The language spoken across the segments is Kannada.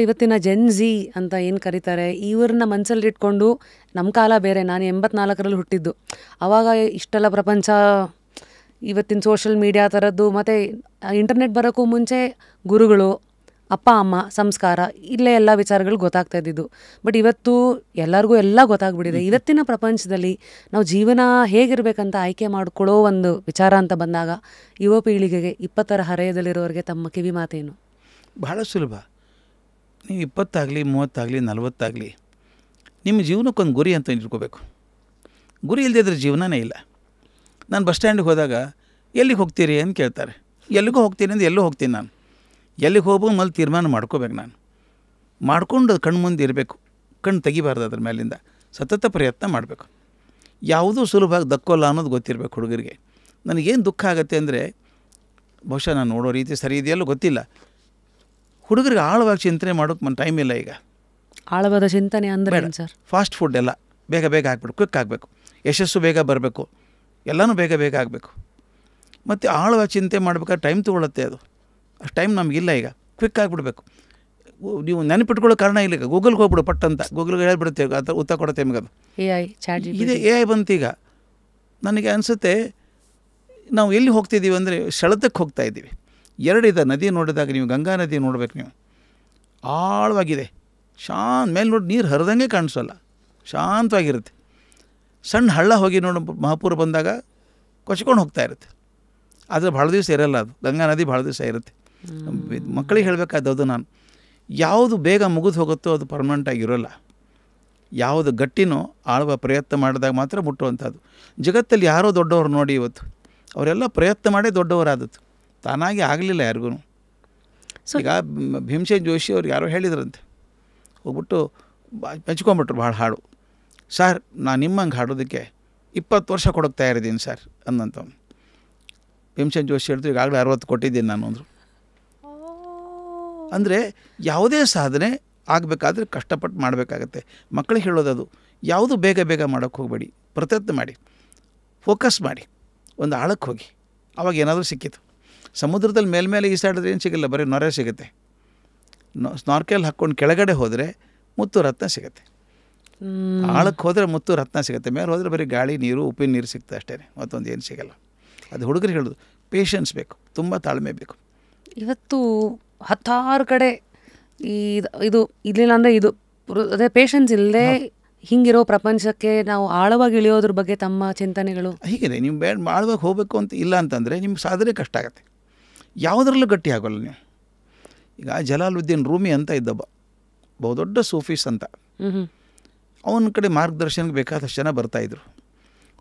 ಇವತ್ತಿನ ಜೆನ್ಝಿ ಅಂತ ಏನು ಕರೀತಾರೆ, ಇವ್ರನ್ನ ಮನಸ್ಸಲ್ಲಿ ಇಟ್ಕೊಂಡು ನಮ್ಮ ಕಾಲ ಬೇರೆ. ನಾನು 84ರಲ್ಲಿ ಹುಟ್ಟಿದ್ದು. ಆವಾಗ ಇಷ್ಟೆಲ್ಲ ಪ್ರಪಂಚ, ಇವತ್ತಿನ ಸೋಷಲ್ ಮೀಡಿಯಾ ಥರದ್ದು, ಮತ್ತು ಇಂಟರ್ನೆಟ್ ಬರೋಕ್ಕೂ ಮುಂಚೆ ಗುರುಗಳು, ಅಪ್ಪ ಅಮ್ಮ, ಸಂಸ್ಕಾರ, ಇಲ್ಲೇ ಎಲ್ಲ ವಿಚಾರಗಳು ಗೊತ್ತಾಗ್ತಾ ಇದ್ದಿದ್ದು. ಬಟ್ ಇವತ್ತು ಎಲ್ಲರಿಗೂ ಎಲ್ಲ ಗೊತ್ತಾಗ್ಬಿಟ್ಟಿದೆ. ಇವತ್ತಿನ ಪ್ರಪಂಚದಲ್ಲಿ ನಾವು ಜೀವನ ಹೇಗಿರಬೇಕಂತ ಆಯ್ಕೆ ಮಾಡಿಕೊಳ್ಳೋ ಒಂದು ವಿಚಾರ ಅಂತ ಬಂದಾಗ ಯುವ ಪೀಳಿಗೆಗೆ, 20ರ ಹರೆಯದಲ್ಲಿರೋರಿಗೆ ತಮ್ಮ ಕಿವಿ ಮಾತೇನು? ಬಹಳ ಸುಲಭ. ನೀವು 20 30 40 ನಿಮ್ಮ ಜೀವನಕ್ಕೊಂದು ಗುರಿ ಅಂತ ಇಟ್ಕೋಬೇಕು. ಗುರಿ ಇಲ್ಲದಿದ್ದರೆ ಜೀವನನೇ ಇಲ್ಲ. ನಾನು ಬಸ್ ಸ್ಟ್ಯಾಂಡಿಗೆ ಹೋದಾಗ ಎಲ್ಲಿಗೆ ಹೋಗ್ತೀರಿ ಅಂತ ಕೇಳ್ತಾರೆ. ಎಲ್ಲಿಗೂ ಹೋಗ್ತೀನಿ ಅಂದರೆ ಎಲ್ಲೂ ಹೋಗ್ತೀನಿ. ನಾನು ಎಲ್ಲಿಗೆ ಹೋಗ್ಬೋದು ಮೊದಲು ತೀರ್ಮಾನ ಮಾಡ್ಕೋಬೇಕು. ನಾನು ಮಾಡ್ಕೊಂಡು ಕಣ್ಣು ಮುಂದೆ ಇರಬೇಕು, ಕಣ್ಣು ತೆಗಿಬಾರ್ದು ಅದ್ರ ಮೇಲಿಂದ. ಸತತ ಪ್ರಯತ್ನ ಮಾಡಬೇಕು. ಯಾವುದೂ ಸುಲಭವಾಗಿ ದಕ್ಕೋಲ್ಲ ಅನ್ನೋದು ಗೊತ್ತಿರಬೇಕು ಹುಡುಗರಿಗೆ. ನನಗೇನು ದುಃಖ ಆಗುತ್ತೆ ಅಂದರೆ, ಬಹುಶಃ ನಾನು ನೋಡೋ ರೀತಿ ಸರಿ ಇದೆಯಲ್ಲೂ ಗೊತ್ತಿಲ್ಲ, ಹುಡುಗರಿಗೆ ಆಳವಾಗಿ ಚಿಂತನೆ ಮಾಡೋಕ್ಕೆ ಟೈಮ್ ಇಲ್ಲ ಈಗ. ಆಳವಾದ ಚಿಂತನೆ ಅಂದರೆ ಸರ್, ಫಾಸ್ಟ್ ಫುಡ್ ಎಲ್ಲ ಬೇಗ ಬೇಗ ಹಾಕ್ಬಿಟ್ಟು ಕ್ವಿಕ್ ಆಗಬೇಕು, ಯಶಸ್ಸು ಬೇಗ ಬರಬೇಕು, ಎಲ್ಲನೂ ಬೇಗ ಬೇಗ ಆಗಬೇಕು. ಮತ್ತು ಆಳವಾಗಿ ಚಿಂತೆ ಮಾಡ್ಬೇಕಾದ್ರೆ ಟೈಮ್ ತೊಗೊಳುತ್ತೆ. ಅದು ಅಷ್ಟು ಟೈಮ್ ನಮಗಿಲ್ಲ ಈಗ. ಕ್ವಿಕ್ ಆಗಿಬಿಡ್ಬೇಕು. ನೀವು ನೆನಪಿಟ್ಕೊಳ್ಳೋ ಕಾರಣ ಇಲ್ಲ. ಈಗ ಗೂಗಲ್ಗೆ ಹೋಗ್ಬಿಡು ಪಟ್ಟಂತ, ಗೂಗಲ್ಗೆ ಹೇಳ್ಬಿಡುತ್ತೆ, ಅದು ಉತ್ತರ ಕೊಡುತ್ತೆ ನಿಮಗೆ. ಅದು ಇದೇ ಎ ಐ ಬಂತು ಈಗ. ನನಗೆ ಅನಿಸುತ್ತೆ ನಾವು ಎಲ್ಲಿ ಹೋಗ್ತಿದ್ದೀವಿ ಅಂದರೆ ಸೆಳೆತಕ್ಕೆ ಹೋಗ್ತಾ ಇದ್ದೀವಿ. 2 ಇದೆ ನದಿ. ನೋಡಿದಾಗ ನೀವು ಗಂಗಾ ನದಿ ನೋಡ್ಬೇಕು. ನೀವು ಆಳವಾಗಿದೆ, ಮೇಲೆ ನೋಡಿ ನೀರು ಹರಿದಂಗೆ ಕಾಣಿಸೋಲ್ಲ, ಶಾಂತವಾಗಿರುತ್ತೆ. ಸಣ್ಣ ಹಳ್ಳ ಹೋಗಿ ನೋಡಿ ಮಹಾಪೂರ ಬಂದಾಗ ಕೊಚ್ಕೊಂಡು ಹೋಗ್ತಾ ಇರುತ್ತೆ. ಆದರೆ ಭಾಳ ದಿವಸ ಇರೋಲ್ಲ ಅದು. ಗಂಗಾ ನದಿ ಭಾಳ ದಿವಸ ಇರುತ್ತೆ. ಮಕ್ಕಳಿಗೆ ಹೇಳಬೇಕಾದದ್ದು ನಾನು, ಯಾವುದು ಬೇಗ ಮುಗಿದು ಹೋಗುತ್ತೋ ಅದು ಪರ್ಮನೆಂಟಾಗಿರೋಲ್ಲ. ಯಾವುದು ಗಟ್ಟಿನೋ ಆಳುವ ಪ್ರಯತ್ನ ಮಾಡಿದಾಗ ಮಾತ್ರ ಮುಟ್ಟುವಂಥದ್ದು. ಜಗತ್ತಲ್ಲಿ ಯಾರೋ ದೊಡ್ಡವರು ನೋಡಿ ಇವತ್ತು, ಅವರೆಲ್ಲ ಪ್ರಯತ್ನ ಮಾಡೇ ದೊಡ್ಡವರಾದದ್ದು, ತಾನಾಗಿ ಆಗಲಿಲ್ಲ ಯಾರಿಗೂ. ಈಗ ಭೀಮಸೇನ್ ಜೋಶಿ ಅವ್ರಿಗೆ ಯಾರೋ ಹೇಳಿದ್ರಂತೆ, ಹೋಗ್ಬಿಟ್ಟು ಮೆಚ್ಕೊಂಬಿಟ್ರು ಭಾಳ ಹಾಡು. ಸರ್, ನಾನು ನಿಮ್ಮಂಗೆ ಹಾಡೋದಕ್ಕೆ 20 ವರ್ಷ ಕೊಡೋಕ್ಕೆ ತಯಾರಿದ್ದೀನಿ ಸರ್ ಅನ್ನಂಥವ್ನು. ಭೀಮಸೇನ್ ಜೋಶಿ ಹೇಳಿದ್ರು, ಈಗಾಗಲೇ 60 ಕೊಟ್ಟಿದ್ದೀನಿ ನಾನು ಅಂದರು. ಅಂದರೆ ಯಾವುದೇ ಸಾಧನೆ ಆಗಬೇಕಾದ್ರೆ ಕಷ್ಟಪಟ್ಟು ಮಾಡಬೇಕಾಗತ್ತೆ. ಮಕ್ಕಳಿಗೆ ಹೇಳೋದದು, ಯಾವುದು ಬೇಗ ಬೇಗ ಮಾಡೋಕ್ಕೆ ಹೋಗಬೇಡಿ, ಪ್ರಯತ್ನ ಮಾಡಿ, ಫೋಕಸ್ ಮಾಡಿ, ಒಂದು ಆಳಕ್ಕೆ ಹೋಗಿ. ಆವಾಗ ಏನಾದರೂ ಸಿಕ್ಕಿತು. ಸಮುದ್ರದಲ್ಲಿ ಮೇಲ್ಮೇಲೆ ಈಸಾಡಿದ್ರೆ ಏನು ಸಿಗಲ್ಲ, ಬರೀ ನೊರೆ ಸಿಗುತ್ತೆ. ಸ್ನಾರ್ಕೆಲ್ ಹಾಕ್ಕೊಂಡು ಕೆಳಗಡೆ ಹೋದರೆ ಮುತ್ತು ರತ್ನ ಸಿಗುತ್ತೆ. ಆಳಕ್ಕೆ ಹೋದರೆ ಮುತ್ತು ರತ್ನ ಸಿಗುತ್ತೆ, ಮೇಲೆ ಹೋದರೆ ಬರೀ ಗಾಳಿ ನೀರು ಉಪ್ಪಿನ ನೀರು ಸಿಗ್ತದೆ ಅಷ್ಟೇ, ಮತ್ತೊಂದು ಏನು ಸಿಗಲ್ಲ. ಅದು ಹುಡುಗರಿಗೆ ಹೇಳೋದು, ಪೇಷನ್ಸ್ ಬೇಕು, ತುಂಬ ತಾಳ್ಮೆ ಬೇಕು. ಇವತ್ತು 10 ಕಡೆ ಇದು ಇರಲಿಲ್ಲ ಅಂದರೆ ಇದು ಅದೇ ಪೇಷನ್ಸ್ ಇಲ್ಲದೆ ಹಿಂಗಿರೋ ಪ್ರಪಂಚಕ್ಕೆ ನಾವು ಆಳವಾಗಿ ಇಳಿಯೋದ್ರ ಬಗ್ಗೆ ತಮ್ಮ ಚಿಂತನೆಗಳು ಹೀಗಿದೆ. ನೀವು ಆಳವಾಗಿ ಹೋಗಬೇಕು ಅಂತ ಇಲ್ಲ ಅಂತಂದರೆ ನಿಮ್ಗೆ ಸಾಧನೆ ಕಷ್ಟ ಆಗುತ್ತೆ. ಯಾವುದರಲ್ಲೂ ಗಟ್ಟಿ ಆಗೋಲ್ಲ ನೀವು. ಈಗ ಜಲಾಲುದ್ದೀನ್ ರೂಮಿ ಅಂತ ಇದ್ದೊಬ್ಬ ಬಹುದೊಡ್ಡ ಸೂಫೀಸ್ ಅಂತ, ಅವನ ಕಡೆ ಮಾರ್ಗದರ್ಶನಕ್ಕೆ ಬೇಕಾದಷ್ಟು ಜನ ಬರ್ತಾಯಿದ್ರು.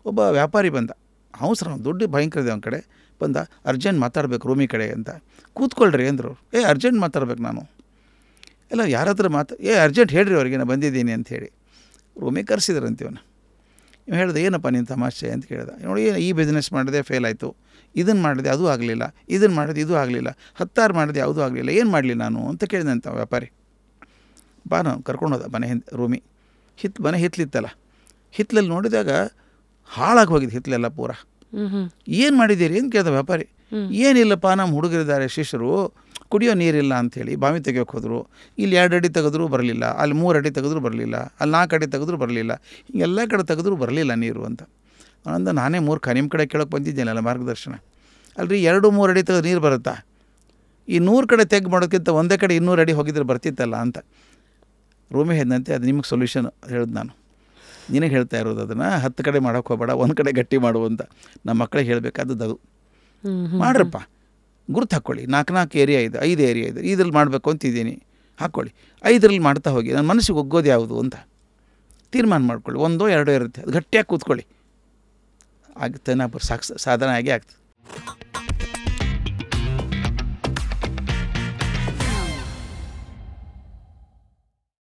ಒಬ್ಬ ವ್ಯಾಪಾರಿ ಬಂದ, ಅವಸರ ದುಡ್ಡು ಭಯಂಕರ ಇದೆ ಅವನ ಕಡೆ. ಬಂದ, ಅರ್ಜೆಂಟ್ ಮಾತಾಡ್ಬೇಕು ರೂಮಿ ಕಡೆ ಅಂತ. ಕೂತ್ಕೊಳ್ರಿ ಅಂದರು. ಅರ್ಜೆಂಟ್ ಮಾತಾಡ್ಬೇಕು ನಾನು. ಎಲ್ಲ ಯಾರ ಹತ್ರ ಅರ್ಜೆಂಟ್ ಹೇಳ್ರಿ ಅವ್ರಿಗೆ, ನಾನು ಬಂದಿದ್ದೀನಿ ಅಂತ ಹೇಳಿ ರೂಮಿ ಕರೆಸಿದ್ರಂತೆ ಇವನು. ಇವ್ ಹೇಳಿದೆ, ಏನಪ್ಪ ನೀನು ತಮಾಷೆ ಅಂತ ಕೇಳಿದ. ನೋಡಿ, ಈ ಬಿಸ್ನೆಸ್ ಮಾಡಿದೆ ಫೇಲ್ ಆಯಿತು, ಇದನ್ನು ಮಾಡಿದೆ ಅದು ಆಗಲಿಲ್ಲ, ಇದನ್ನು ಮಾಡಿದೆ ಇದು ಆಗಲಿಲ್ಲ, 10 ಮಾಡಿದೆ ಯಾವುದೂ ಆಗಲಿಲ್ಲ, ಏನು ಮಾಡಲಿ ನಾನು ಅಂತ ಕೇಳಿದಂಥ ವ್ಯಾಪಾರಿ. ಬಾ, ನಾನು ಕರ್ಕೊಂಡೋದ ಮನೆ ರೂಮಿ. ಮನೆ ಹಿತ್ತಲಿತ್ತಲ್ಲ, ಹಿತ್ತಲಲ್ಲಿ ನೋಡಿದಾಗ ಹಾಳಾಗಿ ಹೋಗಿದ್ದು ಹಿತ್ತಲೆಲ್ಲ ಪೂರ. ಏನು ಮಾಡಿದ್ದೀರಿ ಅಂತ ಕೇಳಿದ ವ್ಯಾಪಾರಿ. ಏನಿಲ್ಲಪ್ಪ, ನಮ್ಮ ಹುಡುಗರಿದ್ದಾರೆ ಶಿಷ್ಯರು, ಕುಡಿಯೋ ನೀರಿಲ್ಲ ಅಂಥೇಳಿ ಬಾವಿ ತೆಗಿಯೋಕೆ ಹೋದರು. ಇಲ್ಲಿ 2 ಅಡಿ ತೆಗೆದ್ರೂ ಬರಲಿಲ್ಲ, ಅಲ್ಲಿ 3 ಅಡಿ ತೆಗೆದ್ರೂ ಬರಲಿಲ್ಲ, ಅಲ್ಲಿ 4 ಅಡಿ ತೆಗೆದ್ರೂ ಬರಲಿಲ್ಲ, ಹಿಂಗೆಲ್ಲ ಕಡೆ ತೆಗೆದ್ರೂ ಬರಲಿಲ್ಲ ನೀರು ಅಂತ. ಅಂದ ನಾನೇ ಮೂರ್ಖ, ನಿಮ್ಮ ಕಡೆ ಕೇಳೋಕೆ ಬಂದಿದ್ದೇನಲ್ಲ ಮಾರ್ಗದರ್ಶನ. ಅಲ್ರಿ 2-3 ಅಡಿ ತೆಗೆದು ನೀರು ಬರುತ್ತಾ? ಈ 100 ಕಡೆ ತೆಗೆ ಮಾಡೋದಕ್ಕಿಂತ ಒಂದೇ ಕಡೆ 200 ಅಡಿ ಹೋಗಿದ್ರೆ ಬರ್ತಿತ್ತಲ್ಲ ಅಂತ. ರೂಮೇ ಹೇಳಿದಂತೆ, ಅದು ನಿಮಗೆ ಸೊಲ್ಯೂಷನ್ ಹೇಳಿದ್ ನಾನು. ನಿನಗೆ ಹೇಳ್ತಾ ಇರೋದು ಅದನ್ನು 10 ಕಡೆ ಮಾಡೋಕ್ಕೆ ಹೋಗಬೇಡ, 1 ಕಡೆ ಗಟ್ಟಿ ಮಾಡುವಂತ. ನಮ್ಮ ಮಕ್ಕಳಿಗೆ ಹೇಳಬೇಕಾದದ್ದು ಅದು. ಮಾಡ್ರಪ್ಪ, ಗುರುತು ಹಾಕ್ಕೊಳ್ಳಿ. 4 ಏರಿಯಾ ಇದೆ, 5 ಏರಿಯಾ ಇದೆ, ಇದ್ರಲ್ಲಿ ಮಾಡಬೇಕು ಅಂತಿದ್ದೀನಿ, ಹಾಕ್ಕೊಳ್ಳಿ. 5ರಲ್ಲಿ ಮಾಡ್ತಾ ಹೋಗಿ. ನನ್ನ ಮನಸ್ಸಿಗೆ ಒಗ್ಗೋದು ಯಾವುದು ಅಂತ ತೀರ್ಮಾನ ಮಾಡ್ಕೊಳ್ಳಿ. 1 2 ಇರುತ್ತೆ, ಅದು ಗಟ್ಟಿಯಾಗಿ ಕೂತ್ಕೊಳ್ಳಿ. ಆಗುತ್ತೆ, ಸಾಧನೆ ಆಗೇ ಆಗ್ತದೆ.